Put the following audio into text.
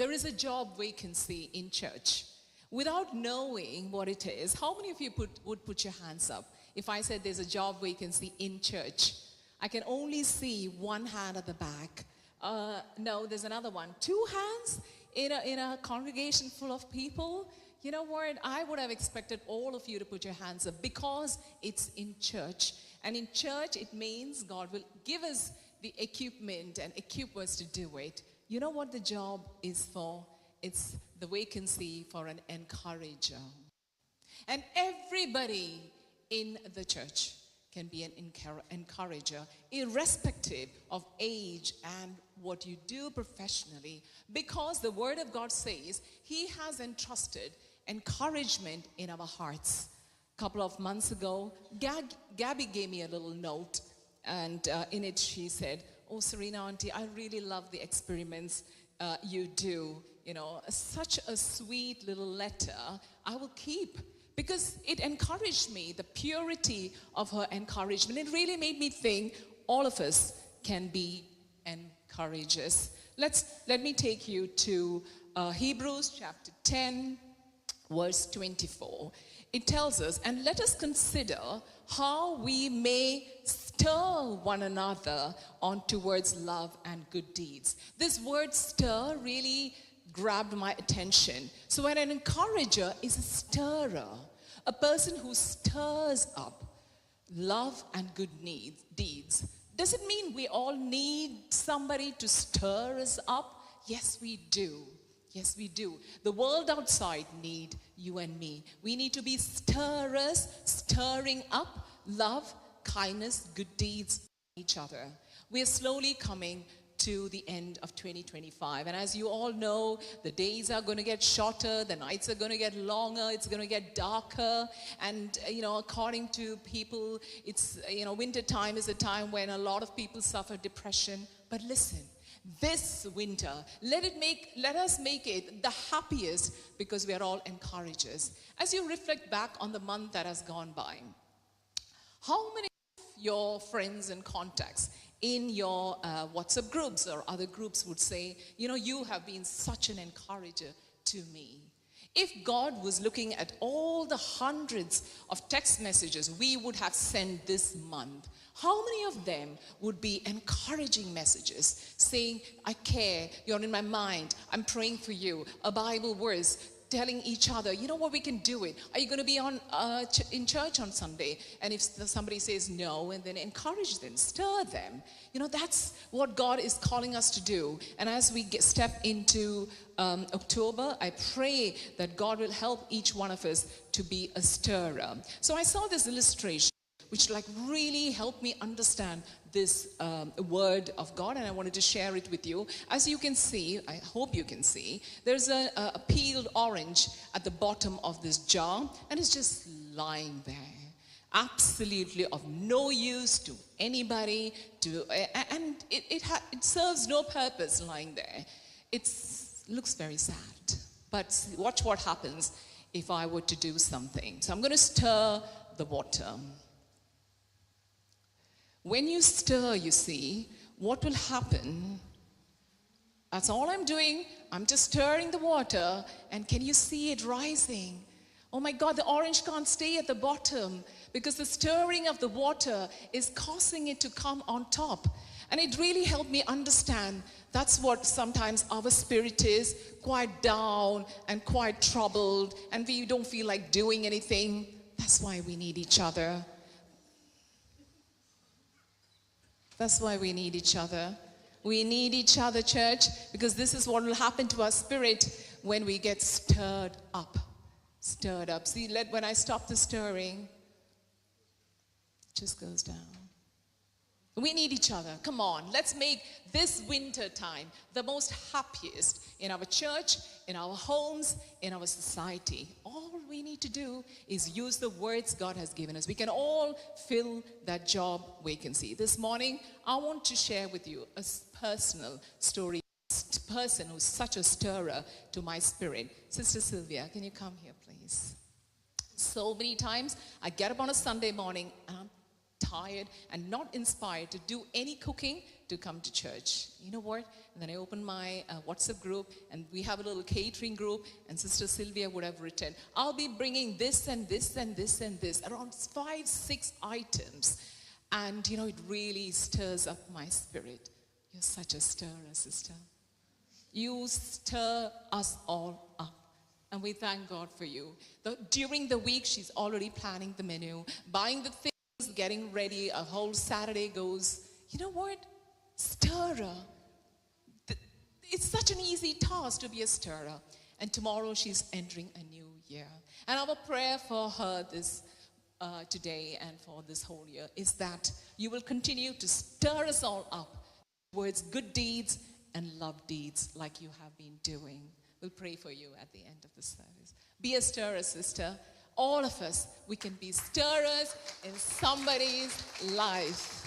there is a job vacancy in church. Without knowing what it is, how many of you would put your hands up if I said there's a job vacancy in church? I can only see one hand at the back. No, there's another one. Two hands in a congregation full of people. You know what? I would have expected all of you to put your hands up because it's in church. And in church, it means God will give us the equipment and equip us to do it. You know what the job is for? It's the vacancy for an encourager. And everybody in the church can be an encourager, irrespective of age and what you do professionally, because the Word of God says He has entrusted encouragement in our hearts. A couple of months ago, Gabby gave me a little note, and in it she said, "Oh, Sarina auntie, I really love the experiments you do. You know, such a sweet little letter. I will keep." Because it encouraged me, the purity of her encouragement. It really made me think all of us can be encouragers. Let me take you to Hebrews chapter 10, verse 24. It tells us, "And let us consider how we may stir one another on towards love and good deeds." This word stir really grabbed my attention. So an encourager is a stirrer, a person who stirs up love and good deeds. Does it mean we all need somebody to stir us up? Yes, we do. Yes, we do. The world outside need you and me. We need to be stirrers, stirring up love, kindness, good deeds in each other. We are slowly coming to the end of 2025. And as you all know, the days are going to get shorter, the nights are going to get longer, it's going to get darker. And, according to people, it's, winter time is a time when a lot of people suffer depression. But listen, this winter, let us make it the happiest, because we are all encouragers. As you reflect back on the month that has gone by, how many of your friends and contacts in your WhatsApp groups or other groups would say, you have been such an encourager to me? If God was looking at all the hundreds of text messages we would have sent this month, how many of them would be encouraging messages saying, "I care, you're in my mind, I'm praying for you," a Bible verse, telling each other, "You know what, we can do it. Are you going to be in church on Sunday?" And if somebody says no, and then encourage them, stir them. That's what God is calling us to do. And as we step into October, I pray that God will help each one of us to be a stirrer. So I saw this illustration which really helped me understand this word of God, and I wanted to share it with you. As you can see, I hope you can see, there's a peeled orange at the bottom of this jar, and it's just lying there, absolutely of no use to anybody, and it serves no purpose lying there. It looks very sad, but watch what happens if I were to do something. So I'm going to stir the water. When you stir, you see, what will happen? That's all I'm doing. I'm just stirring the water, and can you see it rising? Oh my God, the orange can't stay at the bottom because the stirring of the water is causing it to come on top. And it really helped me understand that's what sometimes our spirit is, quite down and quite troubled, and we don't feel like doing anything. That's why we need each other. That's why we need each other. We need each other, church, because this is what will happen to our spirit when we get stirred up. Stirred up. See, when I stop the stirring, it just goes down. We need each other. Come on, let's make this winter time the most happiest in our church, in our homes, in our society. All we need to do is use the words God has given us. We can all fill that job vacancy. This morning, I want to share with you a personal story. A person who's such a stirrer to my spirit. Sister Sylvia, can you come here, please? So many times, I get up on a Sunday morning and I'm tired and not inspired to do any cooking, to come to church. You know what? And then I opened my WhatsApp group, and we have a little catering group, and Sister Sylvia would have written, I'll be bringing this and this and this and this, around 5, 6 items. And, you know, it really stirs up my spirit. You're such a stirrer, sister. You stir us all up. And we thank God for you. During the week, she's already planning the menu, buying the things, getting ready. A whole Saturday goes. You know what? Stirrer. It's such an easy task to be a stirrer. And tomorrow she's entering a new year. And our prayer for her this today and for this whole year is that you will continue to stir us all up towards good deeds and love deeds like you have been doing. We'll pray for you at the end of the service. Be a stirrer, sister. All of us, we can be stirrers in somebody's life.